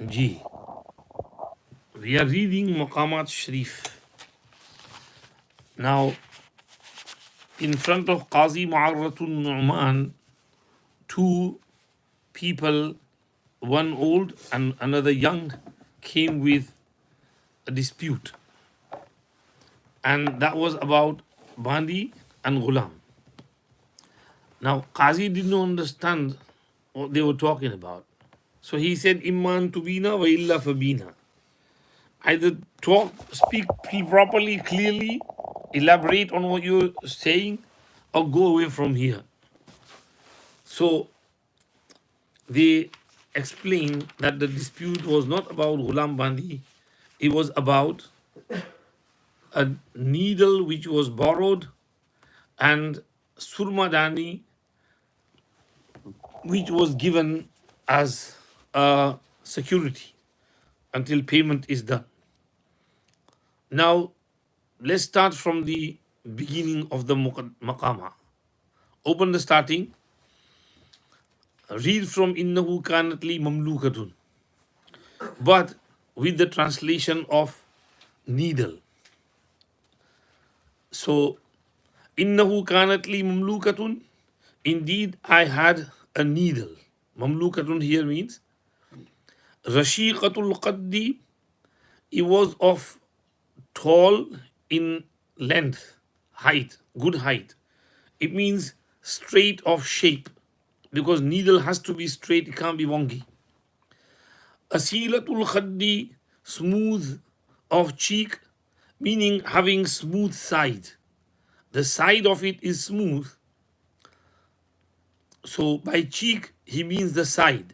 Ji, we are reading Maqaamat Sharif. Now, in front of Qazi Mu'arratul Nu'man, two people, one old and another young, came with a dispute. And that was about Bandi and Ghulam. Now, Qazi did not understand what they were talking about. So he said, Imman tubina wa illa fabina. Either talk, speak properly, clearly, elaborate on what you're saying, or go away from here. So they explained that the dispute was not about Ghulam Bandi, it was about a needle which was borrowed and surmadani which was given as a security until payment is done. Now, let's start from the beginning of the Maqama. Open the starting. Read from Innahu kanat li mamlukatun, but with the translation of needle. So, Innahu kanat li mamlukatun, indeed I had a needle. Mamlukatun here means Rashiqatul Qaddi, it was of tall in length, height, good height. It means straight of shape because needle has to be straight, it can't be wonky. Asilatul Khaddi, smooth of cheek, meaning having smooth side. The side of it is smooth. So by cheek, he means the side.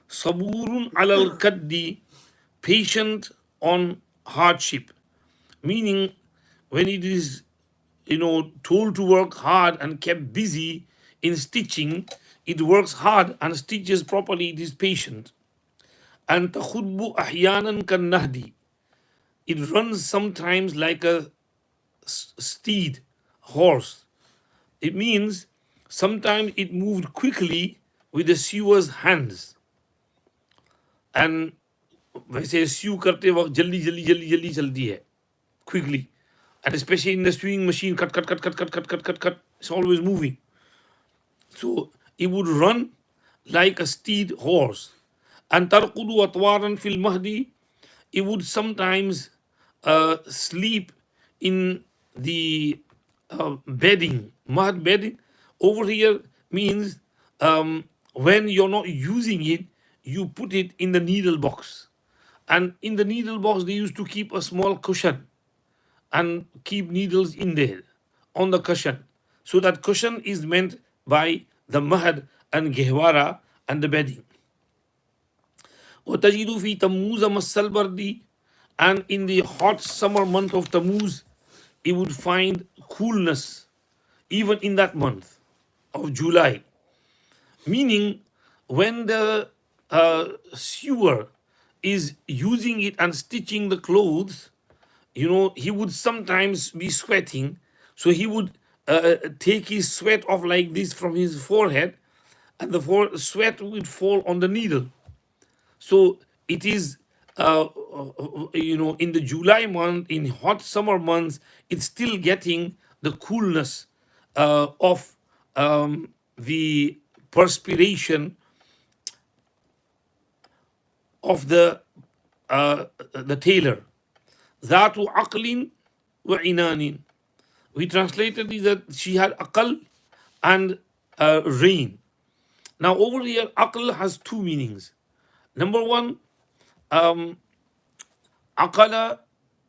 Saburun alal kaddi, patient on hardship, meaning when it is told to work hard and kept busy in stitching, it works hard and stitches properly, it is patient. And takhudbu ahyanan kan nahdi, it runs sometimes like a steed, horse. It means sometimes it moved quickly with the sewer's hands. And वैसे स्यू करते वक्त जल्दी जल्दी जल्दी जल्दी चलती है, quickly, and especially in the sewing machine, cut cut cut cut cut cut cut cut cut, it's always moving. So it would run like a steed horse. And tarqudu atwaran fil mahdi, it would sometimes sleep in the bedding. Mahd bedding over here means when you're not using it, you put it in the needle box. And in the needle box, they used to keep a small cushion and keep needles in there on the cushion. So that cushion is meant by the mahad and gehwara and the bedding. وَتَجِدُ فِي تَمُّوزَ مَسَّ الْبَرْدِ, and in the hot summer month of Tammuz, it would find coolness even in that month of July. Meaning, when the sewer is using it and stitching the clothes, he would sometimes be sweating. So he would take his sweat off like this from his forehead, and the sweat would fall on the needle. So it is, in the July month, in hot summer months, it's still getting the coolness of the perspiration of the tailor. Zatu aqlin wa inanin. We translated it that she had aqal and rain. Now over here, aql has two meanings. Number one, aqala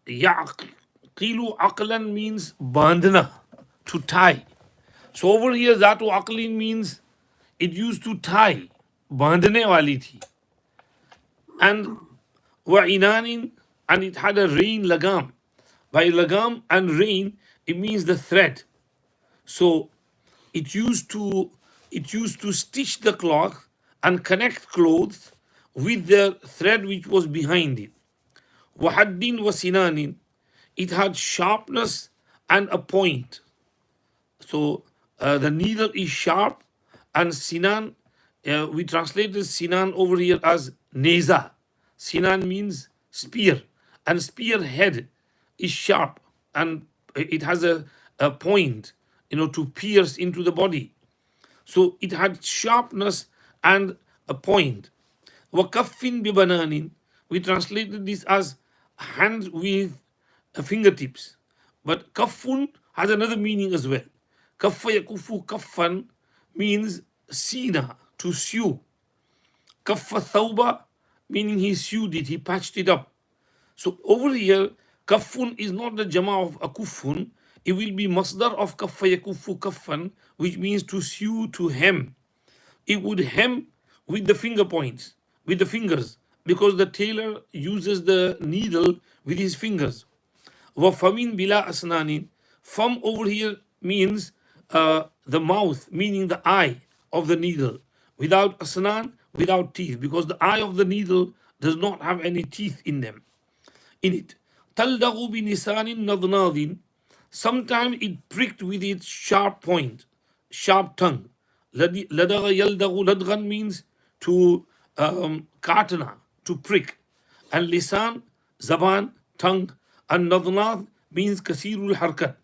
yaqilu aqlan means bandhna, to tie. So over here, zatu aqlin means it used to tie, bandhne wali thi. And wa inanin, and it had a rain lagam. By lagam and rain, it means the thread. So it used to stitch the cloth and connect clothes with the thread which was behind it. Wahaddin wasinanin, it had sharpness and a point. So the needle is sharp, and sinan, we translated sinan over here as neza. Sinan means spear, and spear head is sharp and it has a point, to pierce into the body. So it had sharpness and a point. وَكَفٍّ بِبَنَانٍ. We translated this as hand with fingertips. But kaffun has another meaning as well. Kaffa yakufu kaffan means sina, to sew. Kaffa thawba, meaning he sewed it, he patched it up. So over here, kaffun is not the jama of akufun. It will be masdar of kaffa yakufu kaffan, which means to sew, to hem. It would hem with the finger points, with the fingers, because the tailor uses the needle with his fingers. Wafamin bila asnanin. Fam over here means the mouth, meaning the eye of the needle. Without asnan, without teeth, because the eye of the needle does not have any teeth in them, in it. Taldagu bi nisanin nadnadin. Sometimes it pricked with its sharp point, sharp tongue. Ladaga yaldagu. Ladgan means to katana, to prick. And lisan, zaban, tongue. And nadnad means kasirul harkat,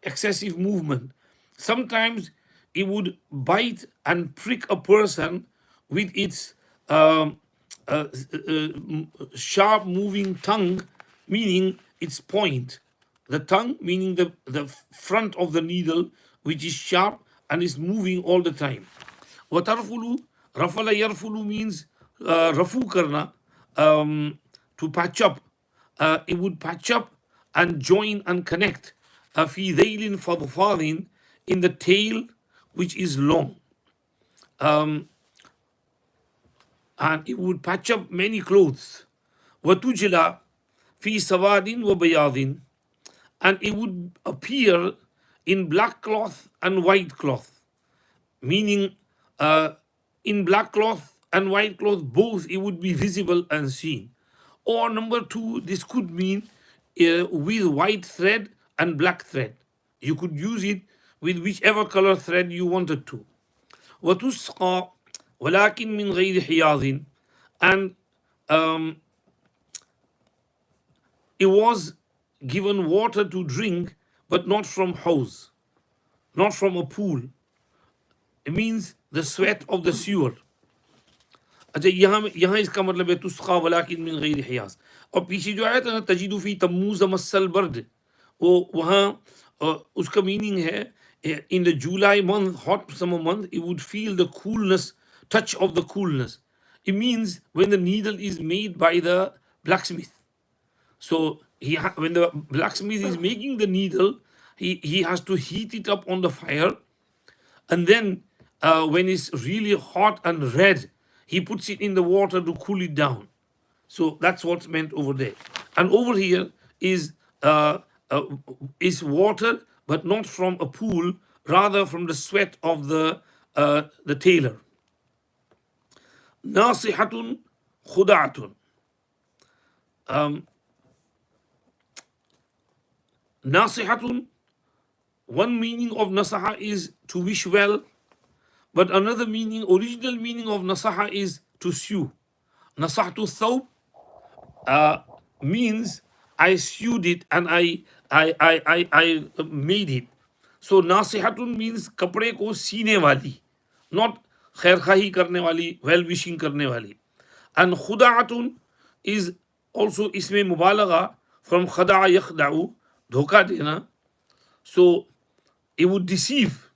excessive movement. Sometimes it would bite and prick a person with its sharp moving tongue, meaning its point. The tongue, meaning the front of the needle, which is sharp and is moving all the time. Watarfulu, rafala yarfulu means rafu karna, to patch up. It would patch up and join and connect. في ذيل فضفاض, in the tail which is long. And it would patch up many clothes. وتجلى في سواد وبياض, and it would appear in black cloth and white cloth, meaning in black cloth and white cloth both it would be visible and seen. Or number two, this could mean with white thread and black thread. You could use it with whichever color thread you wanted to. وتسقى ولكن من غير حياض, and it was given water to drink, but not from hose, not from a pool. It means the sweat of the sewer. अच्छा, यहाँ इसका मतलब है तुस्का वलाकिन मिन गैर हियाज. और पीछे जो आया था ना तजीदु फी तम्मूज मस्सल बर्द, वो वहाँ उसका मीनिंग है in the July month, hot summer month, it would feel the coolness, touch of the coolness. It means when the needle is made by the blacksmith. So when the blacksmith is making the needle, he has to heat it up on the fire, and then when it's really hot and red, he puts it in the water to cool it down. So that's what's meant over there. And over here is water, but not from a pool, rather from the sweat of the tailor. Nasihatun khuda'atun. Nasihatun, one meaning of nasaha is to wish well, but another meaning, original meaning of nasaha is to sew. Nasahtu thawb means I sewed it and I made it. So nasihatun means kapde ko seene wali, not khair khahi karne wali, well wishing karne wali. And khuda'atun is also isme mubalagha from khada'a yakhda'u, dhoka dena. So it would deceive,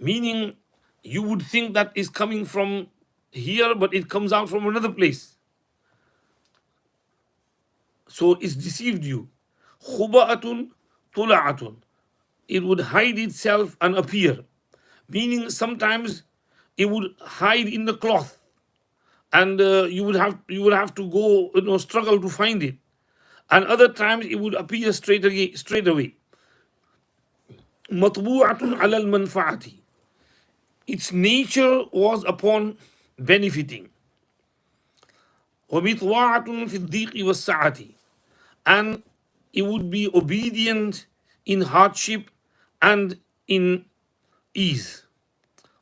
meaning you would think that is coming from here, but it comes out from another place. So it's deceived you. Khuba'atun tula'atun. It would hide itself and appear, meaning sometimes it would hide in the cloth, and you would have to go, struggle to find it. And other times it would appear straight away. Matbu'atun alal manfa'ati. Its nature was upon benefiting. وَمِطْوَعَةٌ فِي الضِّيقِ وَالسَّعَةِ. And it would be obedient in hardship and in ease.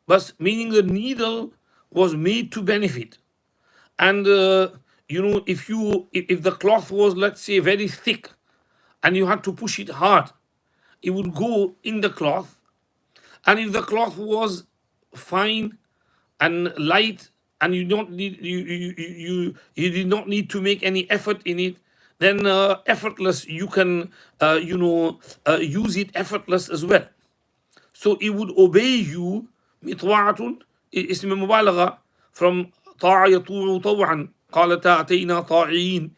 But meaning the needle was made to benefit. And if the cloth was, let's say, very thick, and you had to push it hard, it would go in the cloth. And if the cloth was fine and light, and you did not need to make any effort in it, then effortless you can use it effortless as well. So it would obey you. مطوعة اسم مبالغة from طاع يطوع طوعا قالتا أتينا طاعين,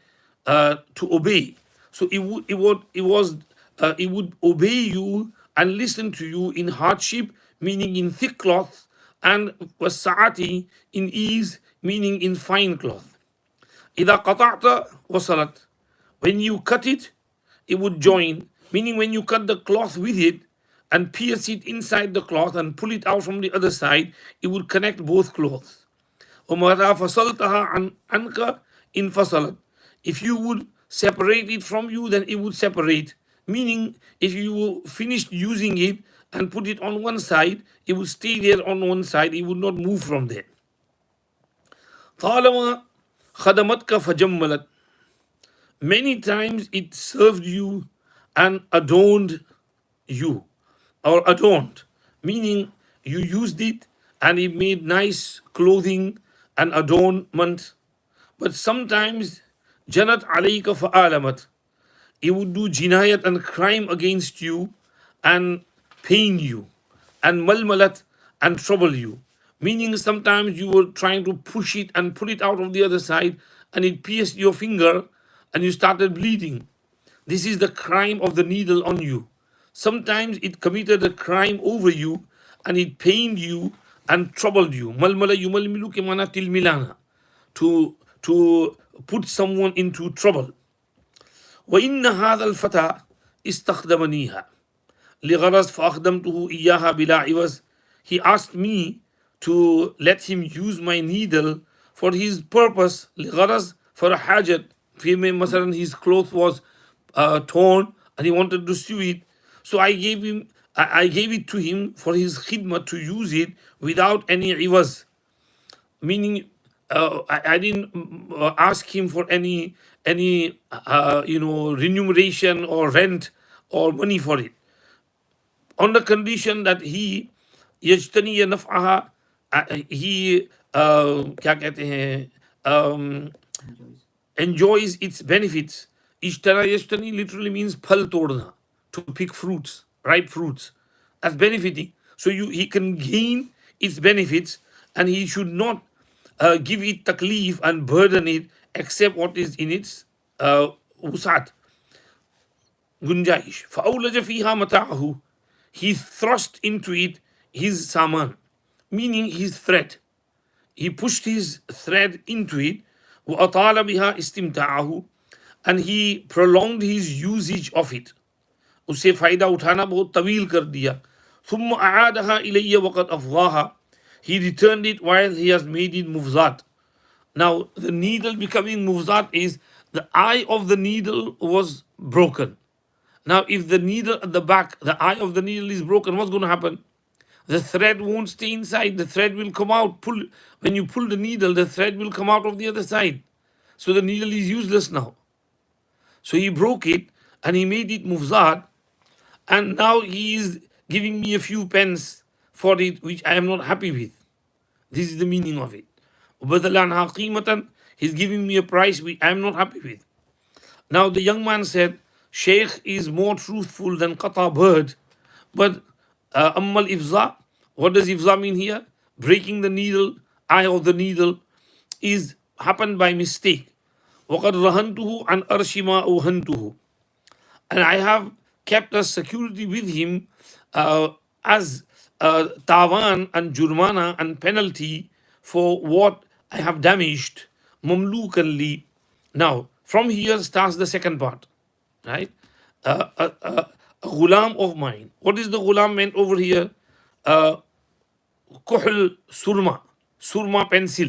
to obey. So it would obey you and listen to you in hardship, meaning in thick cloth, and والسعة in ease, meaning in fine cloth. إذا قطعت وصلت. When you cut it, it would join, meaning when you cut the cloth with it and pierce it inside the cloth and pull it out from the other side, it would connect both cloths. وَمَتَى فَصَلْتَهَا عَنْكَ انفصلت. If you would separate it from you, then it would separate. Meaning, if you finished using it and put it on one side, it would stay there on one side, it would not move from there. طالما خدمتك فجملت. Many times it served you and adorned you, or adorned, meaning you used it and it made nice clothing and adornment. But sometimes janat alayka fa'alamat, it would do jinayat and crime against you and pain you, and malmalat and trouble you, meaning sometimes you were trying to push it and pull it out of the other side and it pierced your finger and you started bleeding. This is the crime of the needle on you. Sometimes it committed a crime over you and it pained you and troubled you. Malmala yumalmilu ke mana tilmilana, to put someone into trouble. وإن هذا الفتى استخدمنيها لغرض فأخدمته إياها بلا عوض. He asked me to let him use my needle for his purpose, لغرض, for a hajat. مثلا his cloth was torn and he wanted to sew it, so I gave it to him for his khidmah to use it without any iwaz, meaning I didn't ask him for any remuneration or rent or money for it, on the condition that he यजतनी नफ़अहा, he क्या कहते हैं, enjoys its benefits. Ishtana yashtani literally means phal todna, to pick fruits, ripe fruits. That's benefiting. So he can gain its benefits, and he should not give it taklif and burden it except what is in its wusat, gunjaish. فَأَوْلَجَ فِيهَا مَتَاعَهُ, he thrust into it his saman, meaning his thread. He pushed his thread into it. وَأَطَالَ بِهَا إِسْتِمْتَاعَهُ, and he prolonged his usage of it. उसे फ़ायदा उठाना बहुत तवील कर दिया. ثُمَّ أَعَادَهَا إِلَيَّ وَقَدْ أَفْضَاهَا, he returned it while he has made it mufzat. Now the needle becoming mufzat is the eye of the needle was broken. Now if the needle at the back, the eye of the needle is broken, what's going to happen? The thread won't stay inside. The thread will come out. When you pull the needle, the thread will come out of the other side. So the needle is useless now. So he broke it and he made it mufzat, and now he is giving me a few pence for it, which I am not happy with. This is the meaning of it. وَبَدَلَ عَنْهَا قِيمَةً, he's giving me a price which I am not happy with. Now the young man said, Sheikh is more truthful than qata bird, but ammal ifza, what does ifza mean here? Breaking the needle, eye of the needle, is happened by mistake. وَقَدْ رَهَنْتُهُ عَنْ أَرْشِ مَا أُوهَنْتُهُ, and I have kept a security with him as tawan and jurmana and penalty for what I have damaged. Mamlukan li. Now from here starts the second part, right? A ghulam of mine. What is the ghulam meant over here? Kuhl surma pencil.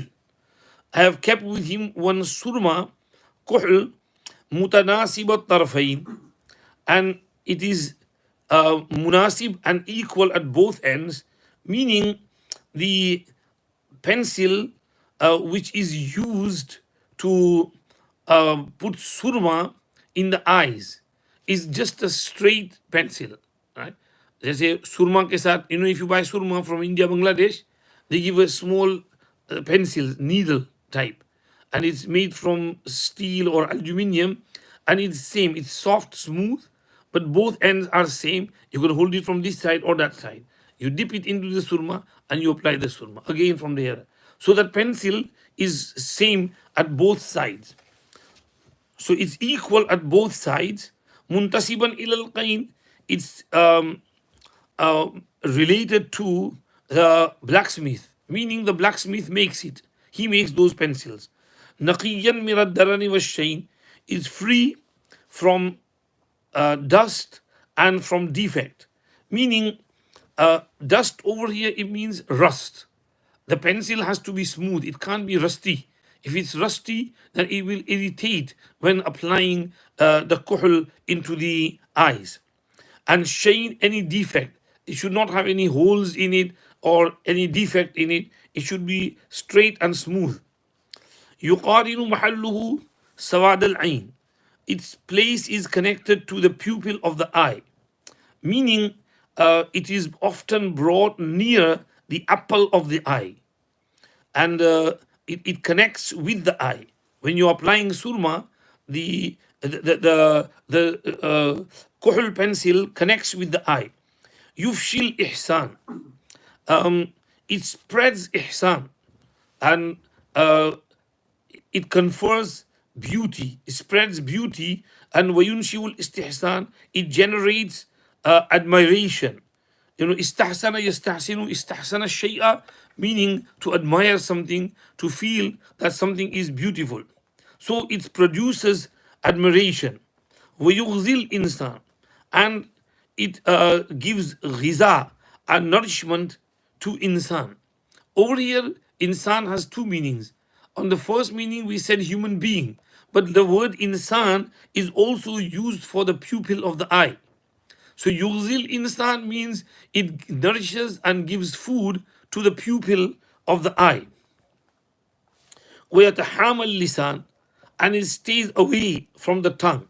I have kept with him one surma, kuhl, mutanasibat tarfain, and it is munasib and equal at both ends, meaning the pencil which is used to put surma in the eyes is just a straight pencil, right? Jैसे surma के साथ, if you buy surma from India, Bangladesh, they give a small pencil, needle type, and it's made from steel or aluminium, and it's same. It's soft, smooth, but both ends are same. You can hold it from this side or that side. You dip it into the surma and you apply the surma again from there. So that pencil is same at both sides. So it's equal at both sides. Muntasiban ilal qain. It's related to the blacksmith, meaning the blacksmith makes it. He makes those pencils. Naqiyan mirad darani washain is free from dust and from defect, meaning dust over here it means rust. The pencil has to be smooth, it can't be rusty. If it's rusty, then it will irritate when applying the kuhl into the eyes. And shine, any defect, it should not have any holes in it or any defect in it. It should be straight and smooth. يقارن محله سواد العين. Its place is connected to the pupil of the eye, meaning it is often brought near the apple of the eye, and it connects with the eye. When you're applying surma, the kuhl pencil connects with the eye. Yufshil ihsan. It spreads ihsan, and it confers beauty, it spreads beauty, and wayunshiul istihsan, it generates admiration. Istahsana yastahsinu, istahsana shay'a, meaning to admire something, to feel that something is beautiful. So it produces admiration. Wayughzil insan, and it gives ghiza and nourishment to insan. Over here, insan has two meanings. On the first meaning, we said human being, but the word insan is also used for the pupil of the eye. So yughzil insan means it nourishes and gives food to the pupil of the eye. وَيَتَحَامَ lisan, and it stays away from the tongue.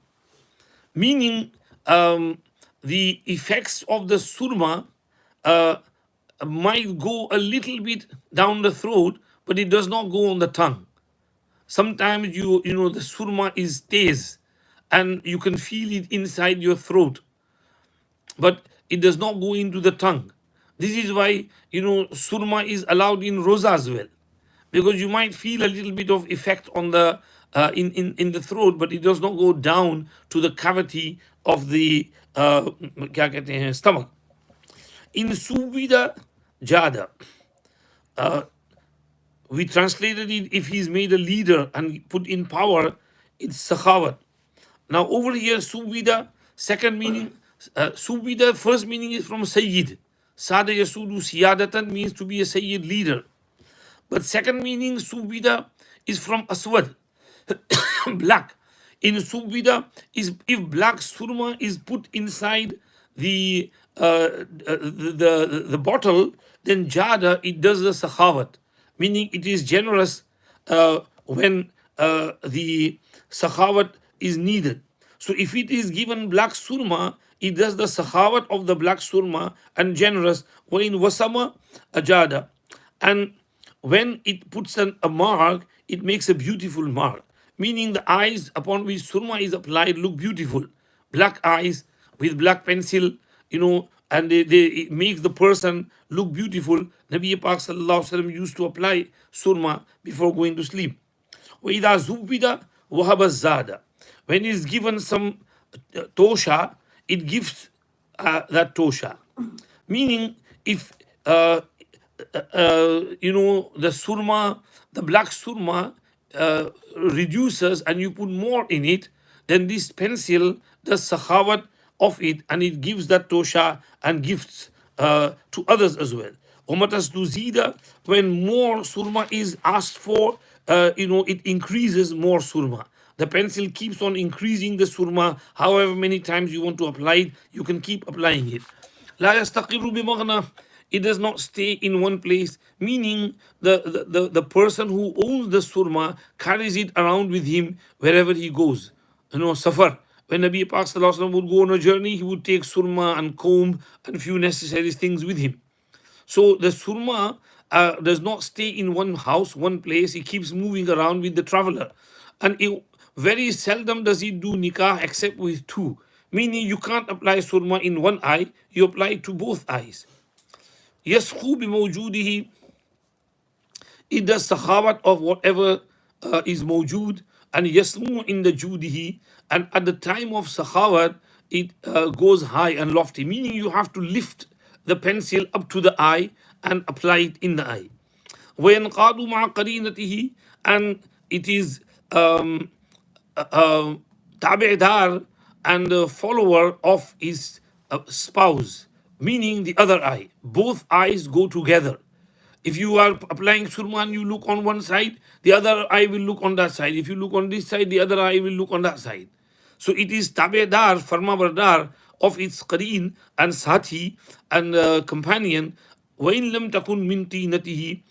Meaning, the effects of the surma might go a little bit down the throat, but it does not go on the tongue. Sometimes the surma is stays, and you can feel it inside your throat, but it does not go into the tongue. This is why surma is allowed in roza as well, because you might feel a little bit of effect on the in the throat, but it does not go down to the cavity of the stomach. In subida jada, we translated it, if he's made a leader and put in power, it's sakhawat. Now over here, subida, second meaning, subida, first meaning is from sayyid. Sada yasudu siyadatan means to be a sayyid leader. But second meaning, subida, is from aswad, black. In subida, is if black surma is put inside the bottle, then jada, it does the sakhawat, meaning it is generous when the sakhawat is needed. So if it is given black surma, it does the sakhawat of the black surma and generous. When in wasama ajada, and when it puts a mark, it makes a beautiful mark, meaning the eyes upon which surma is applied look beautiful. Black eyes with black pencil, and it makes the person look beautiful. Nabi Pak Sallallahu Alaihi Wasallam used to apply surma before going to sleep. وَإِذَا زُبِّدَ وَهَبَ الزَّادَ, when it's given some tosha, it gives that tosha. Meaning, if the surma, the black surma reduces and you put more in it, then this pencil does sakhawat of it, and it gives that tosha and gifts to others as well. Umatas tuzida, when more surma is asked for, it increases more surma. The pencil keeps on increasing the surma. However many times you want to apply it, you can keep applying it. La yastaqirru bimaghna, it does not stay in one place, meaning the person who owns the surma carries it around with him wherever he goes. You know, safar. When Nabi Pak Sallallahu Alaihi Wasallam would go on a journey, he would take surma and comb and few necessary things with him. So the surma does not stay in one house, one place. He keeps moving around with the traveler. And very seldom does he do nikah except with two. Meaning you can't apply surma in one eye, you apply it to both eyes. يسخو بموجوده, it does sakhawat of whatever is mawjood, and yasmu in the judihi, and at the time of sakhawat it goes high and lofty, meaning you have to lift the pencil up to the eye and apply it in the eye. وينقاد مع قرينته, and it is tabi'dar and a follower of his spouse, meaning the other eye. Both eyes go together. If you are applying surma and you look on one side, the other eye will look on that side. If you look on this side, the other eye will look on that side. So it is tabedar, farmabardar of its qareen and sathi and companion. وَإِن لَمْ تَكُنْ مِنْ تِينَتِهِ,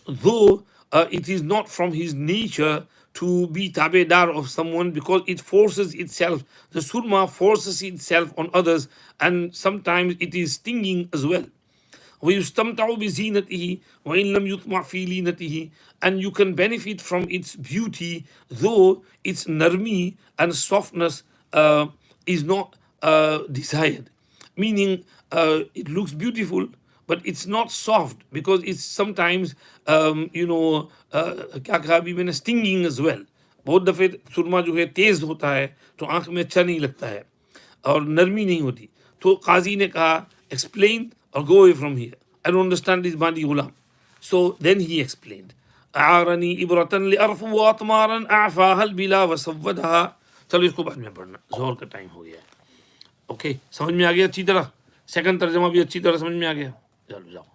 though it is not from his nature to be tabedar of someone, because it forces itself, the surma forces itself on others, and sometimes it is stinging as well. وَيُسْتَمْتَعُ بِزِينَتِهِ وَإِن لَمْ يُطْمَعْ فِي لِينَتِهِ, and you can benefit from its beauty, though its narmi and softness is not desired. Meaning it looks beautiful, but it's not soft, because it's sometimes क्या कहा अभी मैंने, stinging as well. बहुत दफ़े सुरमा जो है तेज़ होता है तो आँख में अच्छा नहीं लगता है और नरमी नहीं होती. तो काजी ने कहा explain or go away from here, I don't understand this bandi ghulam. So then he explained, أعارني إبرة لأرفو وأطمارا أعفاها البلا وسودها. चलो इसको बाद में पढ़ना, जोर का टाइम हो गया है. ओके, समझ में आ गया अच्छी तरह? सेकंड तर्जमा भी अच्छी तरह समझ में आ गया? चलो जाओ.